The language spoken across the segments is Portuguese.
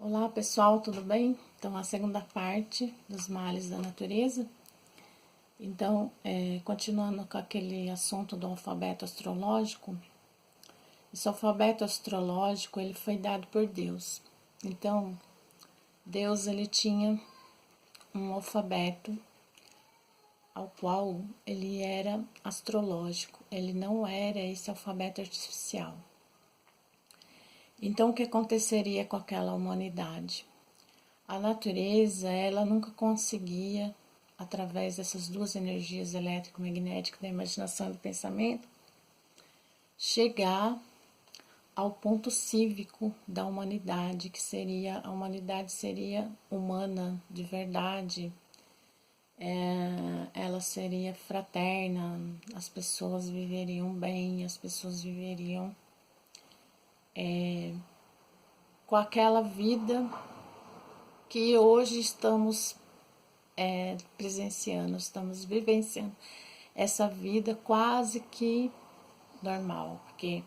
Olá pessoal, tudo bem? Então, a segunda parte dos males da natureza. Então, continuando com aquele assunto do alfabeto astrológico, esse alfabeto astrológico ele foi dado por Deus. Então, Deus ele tinha um alfabeto ao qual ele era astrológico, ele não era esse alfabeto artificial. Então, o que aconteceria com aquela humanidade? A natureza, ela nunca conseguia, através dessas duas energias elétrico-magnéticas, da imaginação e do pensamento, chegar ao ponto cívico da humanidade, que seria, a humanidade seria humana de verdade, ela seria fraterna, as pessoas viveriam bem, as pessoas viveriam com aquela vida que hoje estamos presenciando, estamos vivenciando essa vida quase que normal, porque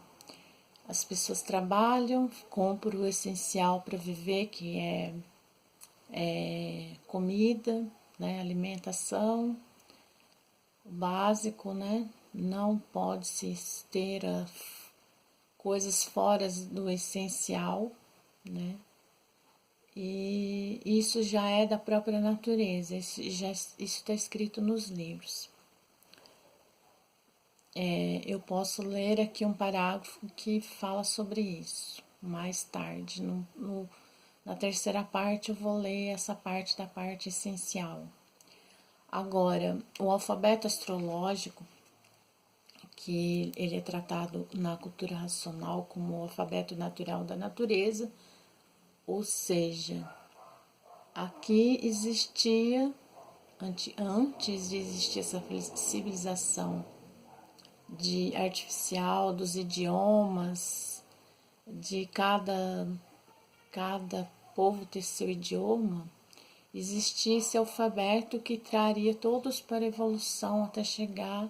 as pessoas trabalham, compram o essencial para viver, que é comida, né, alimentação, o básico, né? Não pode-se ter coisas fora do essencial, né? E isso já é da própria natureza, isso está escrito nos livros. Eu posso ler aqui um parágrafo que fala sobre isso mais tarde. Na terceira parte eu vou ler essa parte da parte essencial. Agora, o alfabeto astrológico, que ele é tratado na cultura racional como o alfabeto natural da natureza, ou seja, aqui existia, antes de existir essa civilização artificial, dos idiomas, de cada povo ter seu idioma, existia esse alfabeto que traria todos para a evolução até chegar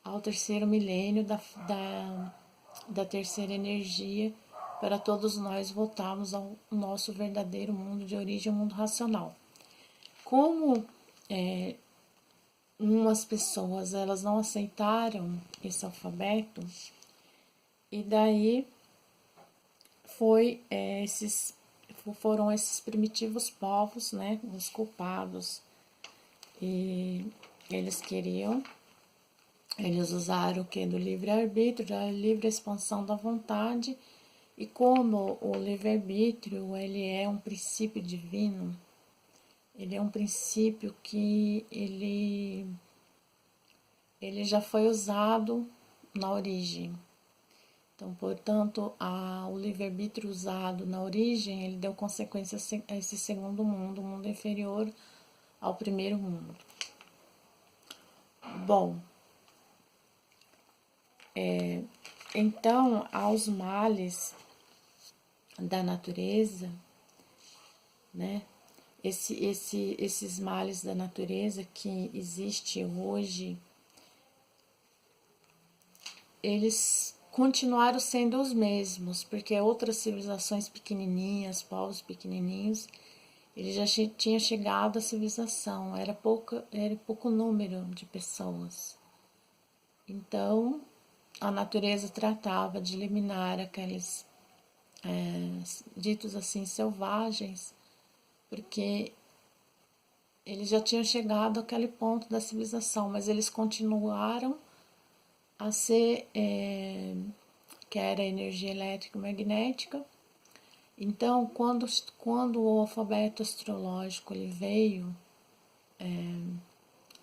ao terceiro milênio da terceira energia, para todos nós voltarmos ao nosso verdadeiro mundo de origem, o mundo racional. Como umas pessoas elas não aceitaram esse alfabeto, e daí foram esses primitivos povos, né, os culpados, e eles usaram o que? Do livre-arbítrio, da livre expansão da vontade. E como o livre-arbítrio ele é um princípio divino, ele é um princípio que ele já foi usado na origem. Então, portanto, o livre-arbítrio usado na origem, ele deu consequência a esse segundo mundo, o mundo inferior ao primeiro mundo. Bom, então, aos males da natureza, né? Esses males da natureza que existem hoje, eles continuaram sendo os mesmos, porque outras civilizações pequenininhas, povos pequenininhos, ele já tinha chegado à civilização, era pouco número de pessoas. Então, a natureza tratava de eliminar aqueles ditos assim selvagens, porque eles já tinham chegado àquele ponto da civilização, mas eles continuaram a ser, que era a energia elétrica magnética. Então, quando o alfabeto astrológico ele veio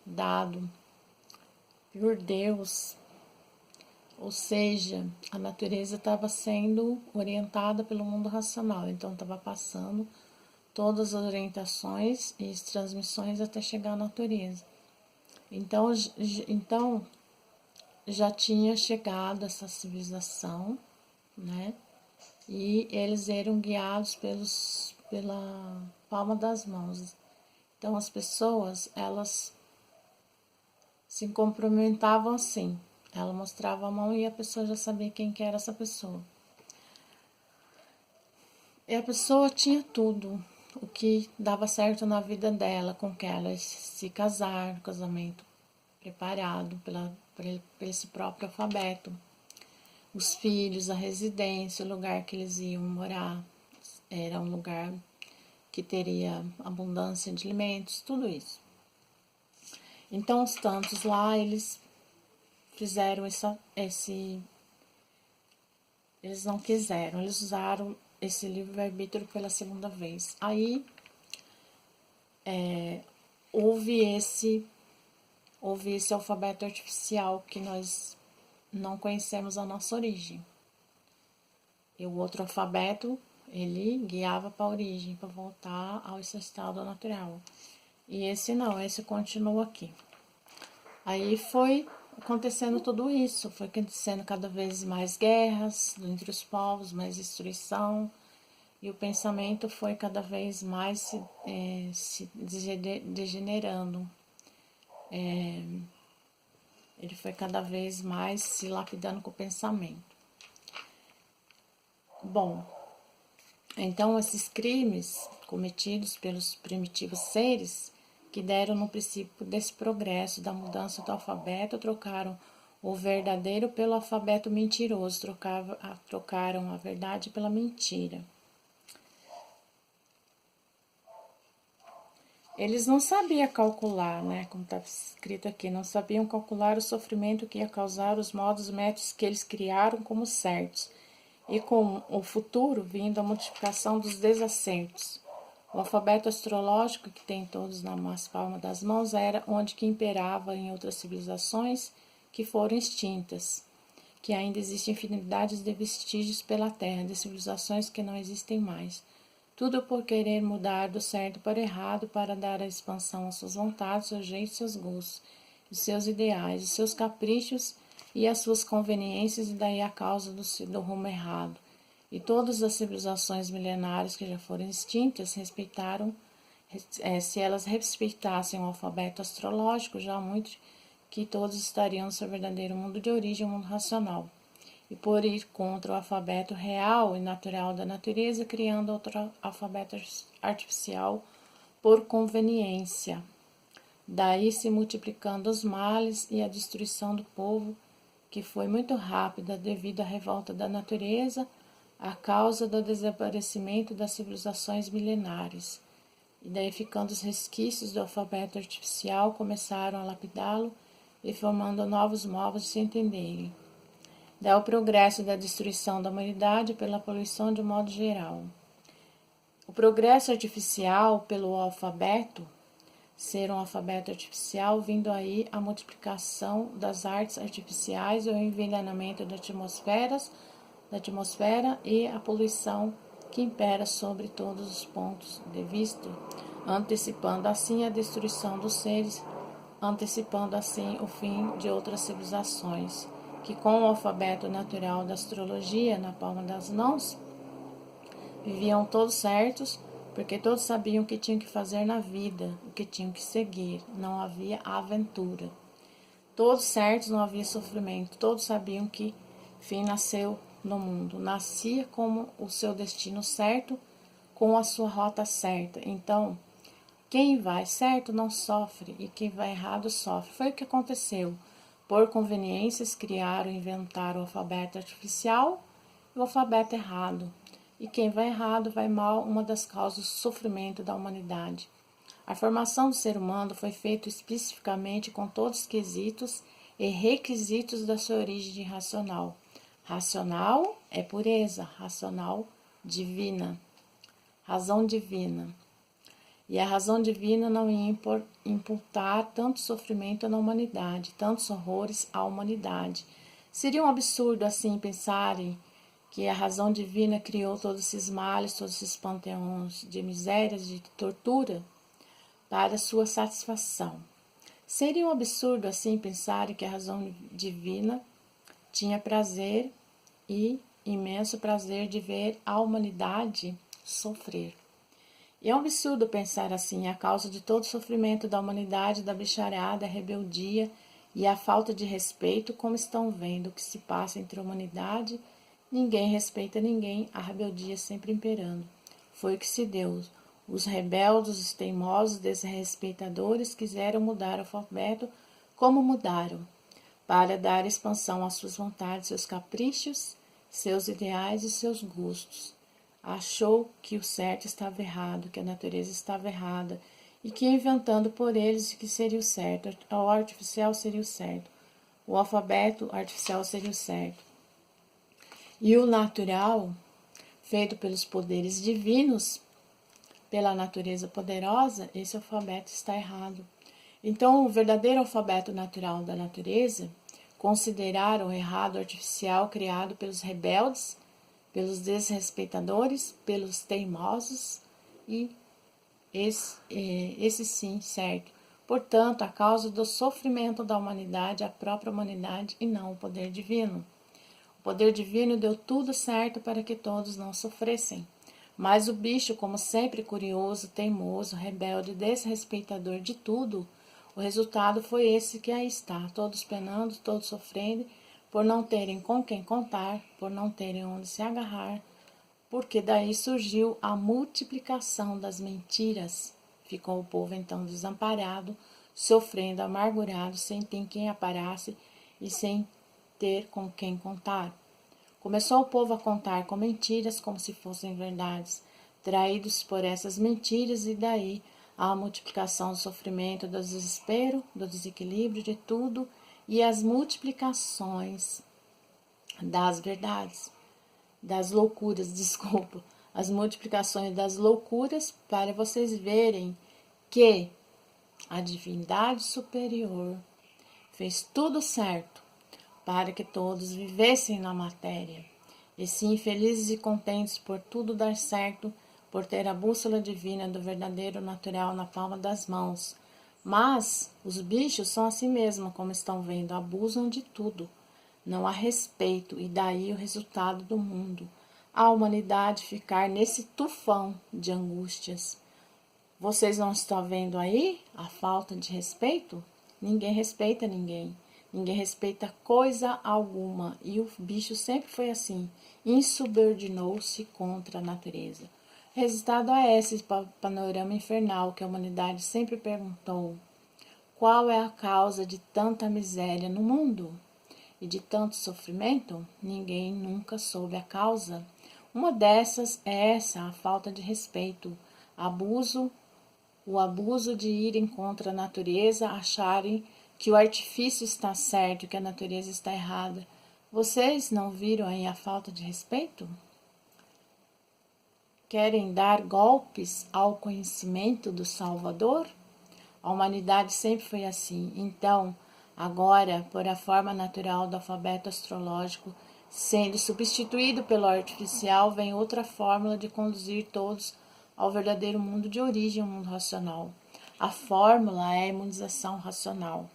dado por Deus, ou seja, a natureza estava sendo orientada pelo mundo racional, então estava passando todas as orientações e as transmissões até chegar à natureza. Então já tinha chegado essa civilização, né? E eles eram guiados pela palma das mãos. Então as pessoas, elas se cumprimentavam assim. Ela mostrava a mão e a pessoa já sabia quem que era essa pessoa. E a pessoa tinha tudo, o que dava certo na vida dela, com que ela se casar, casamento preparado por esse próprio alfabeto. Os filhos, a residência, o lugar que eles iam morar, era um lugar que teria abundância de alimentos, tudo isso. Então, os tantos lá, eles fizeram eles não quiseram, eles usaram esse livre-arbítrio pela segunda vez. Aí, houve esse alfabeto artificial que nós não conhecemos a nossa origem. E o outro alfabeto, ele guiava para a origem, para voltar ao seu estado natural. E esse não, esse continua aqui. Aí foi acontecendo tudo isso, foi acontecendo cada vez mais guerras entre os povos, mais destruição, e o pensamento foi cada vez mais se degenerando. Ele foi cada vez mais se lapidando com o pensamento. Bom, então esses crimes cometidos pelos primitivos seres que deram no princípio desse progresso da mudança do alfabeto, trocaram o verdadeiro pelo alfabeto mentiroso, trocaram a verdade pela mentira. Eles não sabiam calcular, né, como está escrito aqui, não sabiam calcular o sofrimento que ia causar os modos métodos que eles criaram como certos, e com o futuro vindo a multiplicação dos desacertos. O alfabeto astrológico que tem todos nas palmas das mãos era onde que imperava em outras civilizações que foram extintas, que ainda existem infinidades de vestígios pela Terra, de civilizações que não existem mais. Tudo por querer mudar do certo para o errado, para dar a expansão às suas vontades, seus jeitos, seus gostos, os seus ideais, os seus caprichos e as suas conveniências, e daí a causa do rumo errado. E todas as civilizações milenares que já foram extintas respeitaram, se elas respeitassem o alfabeto astrológico, já muito que todos estariam no seu verdadeiro mundo de origem, o mundo racional. E por ir contra o alfabeto real e natural da natureza, criando outro alfabeto artificial por conveniência. Daí se multiplicando os males e a destruição do povo, que foi muito rápida devido à revolta da natureza, a causa do desaparecimento das civilizações milenares. E daí, ficando os resquícios do alfabeto artificial, começaram a lapidá-lo e formando novos modos de se entenderem. Daí o progresso da destruição da humanidade pela poluição de modo geral. O progresso artificial pelo alfabeto, ser um alfabeto artificial, vindo aí a multiplicação das artes artificiais e o envenenamento da atmosfera e a poluição que impera sobre todos os pontos de vista, antecipando assim a destruição dos seres, antecipando assim o fim de outras civilizações, que com o alfabeto natural da astrologia na palma das mãos, viviam todos certos, porque todos sabiam o que tinham que fazer na vida, o que tinham que seguir, não havia aventura. Todos certos, não havia sofrimento, todos sabiam que fim nasceu no mundo, nascia como o seu destino certo, com a sua rota certa. Então, quem vai certo não sofre e quem vai errado sofre. Foi o que aconteceu. Por conveniências, criaram e inventaram o alfabeto artificial e o alfabeto errado. E quem vai errado vai mal, uma das causas do sofrimento da humanidade. A formação do ser humano foi feita especificamente com todos os quesitos e requisitos da sua origem racional. Racional é pureza, racional divina, razão divina. E a razão divina não ia imputar tanto sofrimento na humanidade, tantos horrores à humanidade. Seria um absurdo assim pensarem que a razão divina criou todos esses males, todos esses panteões de misérias, de tortura, para sua satisfação. Seria um absurdo assim pensarem que a razão divina tinha prazer e imenso prazer de ver a humanidade sofrer. E é um absurdo pensar assim, a causa de todo o sofrimento da humanidade, da bicharada, a rebeldia e a falta de respeito, como estão vendo o que se passa entre a humanidade, ninguém respeita ninguém, a rebeldia sempre imperando. foi o que se deu. Os rebeldes, os teimosos, desrespeitadores quiseram mudar o alfabeto como mudaram, para dar expansão às suas vontades, seus caprichos, seus ideais e seus gostos. Achou que o certo estava errado, que a natureza estava errada, e que inventando por eles que seria o certo, o artificial seria o certo, o alfabeto artificial seria o certo. E o natural, feito pelos poderes divinos, pela natureza poderosa, esse alfabeto está errado. Então, o verdadeiro alfabeto natural da natureza, considerar o errado artificial criado pelos rebeldes, pelos desrespeitadores, pelos teimosos, e esse sim, certo. Portanto, a causa do sofrimento da humanidade é a própria humanidade e não o poder divino. O poder divino deu tudo certo para que todos não sofressem. Mas o bicho, como sempre curioso, teimoso, rebelde, desrespeitador de tudo, o resultado foi esse que aí está, todos penando, todos sofrendo, por não terem com quem contar, por não terem onde se agarrar, porque daí surgiu a multiplicação das mentiras. Ficou o povo então desamparado, sofrendo, amargurado, sem ter quem aparasse e sem ter com quem contar. Começou o povo a contar com mentiras como se fossem verdades, traídos por essas mentiras, e daí a multiplicação do sofrimento, do desespero, do desequilíbrio de tudo, e as multiplicações das verdades, das loucuras, desculpa, as multiplicações das loucuras, para vocês verem que a divindade superior fez tudo certo para que todos vivessem na matéria, e sim felizes e contentes por tudo dar certo, por ter a bússola divina do verdadeiro natural na palma das mãos. Mas os bichos são assim mesmo, como estão vendo, abusam de tudo. Não há respeito, e daí o resultado do mundo. A humanidade ficar nesse tufão de angústias. Vocês não estão vendo aí a falta de respeito? Ninguém respeita ninguém. Ninguém respeita coisa alguma. E o bicho sempre foi assim. Insubordinou-se contra a natureza. Resultado é esse panorama infernal que a humanidade sempre perguntou. Qual é a causa de tanta miséria no mundo? E de tanto sofrimento? Ninguém nunca soube a causa. Uma dessas é essa, a falta de respeito, o abuso de irem contra a natureza, acharem que o artifício está certo, que a natureza está errada. Vocês não viram aí a falta de respeito? Querem dar golpes ao conhecimento do Salvador? A humanidade sempre foi assim. Então, agora, por a forma natural do alfabeto astrológico sendo substituído pelo artificial, vem outra fórmula de conduzir todos ao verdadeiro mundo de origem, o mundo racional. A fórmula é a imunização racional.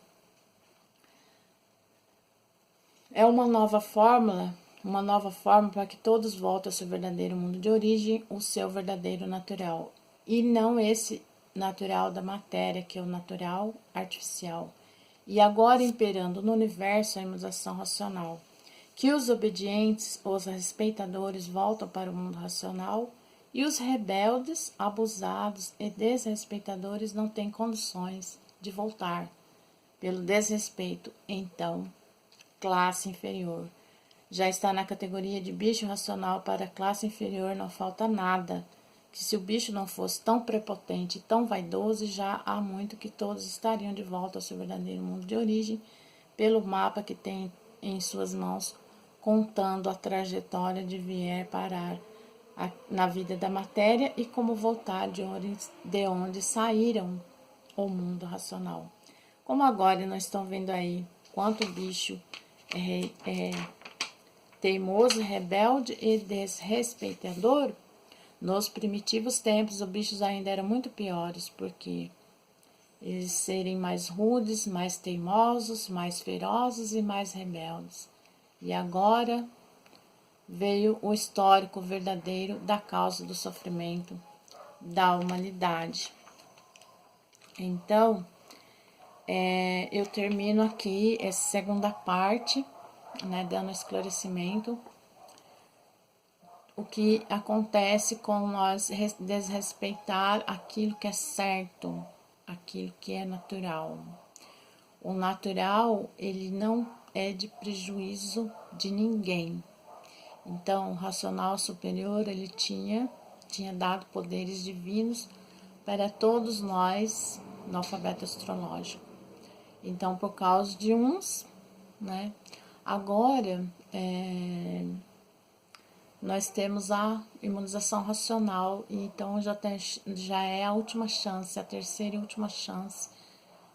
É uma nova fórmula para que todos voltem ao seu verdadeiro mundo de origem, o seu verdadeiro natural, e não esse natural da matéria, que é o natural artificial. E agora imperando no universo a imunização racional, que os obedientes, os respeitadores voltam para o mundo racional, e os rebeldes, abusados e desrespeitadores não têm condições de voltar pelo desrespeito. Então, classe inferior já está na categoria de bicho racional. Para a classe inferior não falta nada, que se o bicho não fosse tão prepotente e tão vaidoso, já há muito que todos estariam de volta ao seu verdadeiro mundo de origem, pelo mapa que tem em suas mãos, contando a trajetória de vier parar na vida da matéria e como voltar de onde saíram o mundo racional. Como agora nós estamos vendo aí quanto bicho é teimoso, rebelde e desrespeitador, nos primitivos tempos os bichos ainda eram muito piores, porque eles serem mais rudes, mais teimosos, mais ferozes e mais rebeldes. E agora veio o histórico verdadeiro da causa do sofrimento da humanidade. Então, eu termino aqui essa segunda parte, né, dando esclarecimento. o que acontece com nós desrespeitar aquilo que é certo, aquilo que é natural. O natural, ele não é de prejuízo de ninguém. Então, o racional superior, ele tinha dado poderes divinos para todos nós no alfabeto astrológico. Então, por causa de uns, né? Agora, nós temos a imunização racional, e então já é a última chance, a terceira e última chance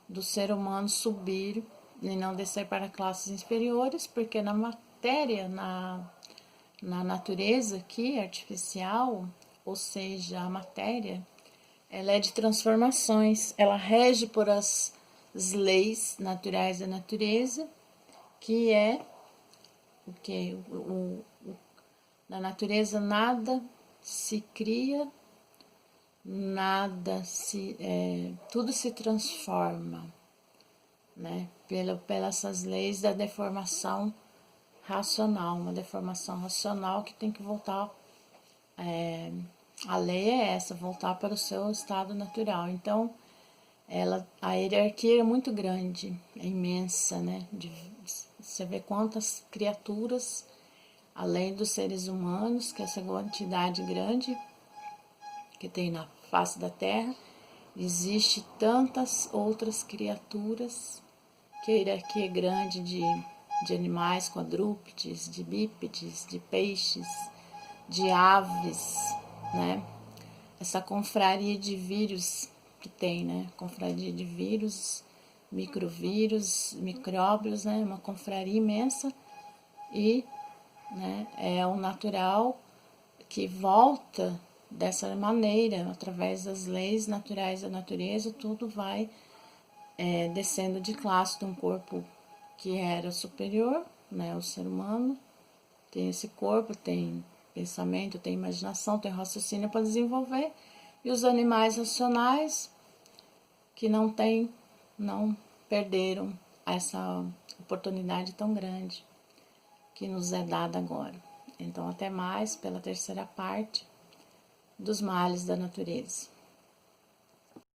do ser humano subir e não descer para classes inferiores, porque na matéria, na natureza aqui, artificial, ou seja, a matéria, ela é de transformações, ela rege por as leis naturais da natureza, que é o que? Na natureza nada se cria, tudo se transforma, né? Pelas essas leis da deformação racional, uma deformação racional que tem que voltar. A lei é essa, voltar para o seu estado natural. Então, a hierarquia é muito grande, é imensa, né? Você vê quantas criaturas, além dos seres humanos, que é essa quantidade grande que tem na face da Terra, existe tantas outras criaturas, que a hierarquia é grande de animais quadrúpedes, de bípedes, de peixes, de aves, né? Essa confraria de vírus que tem, né? Confraria de vírus, microvírus, micróbios, né? Uma confraria imensa e, né, é o natural que volta dessa maneira, através das leis naturais da natureza, tudo vai descendo de classe de um corpo que era superior, né? O ser humano tem esse corpo, tem pensamento, tem imaginação, tem raciocínio para desenvolver, e os animais racionais que não perderam essa oportunidade tão grande que nos é dada agora. Então, até mais pela terceira parte dos males da natureza.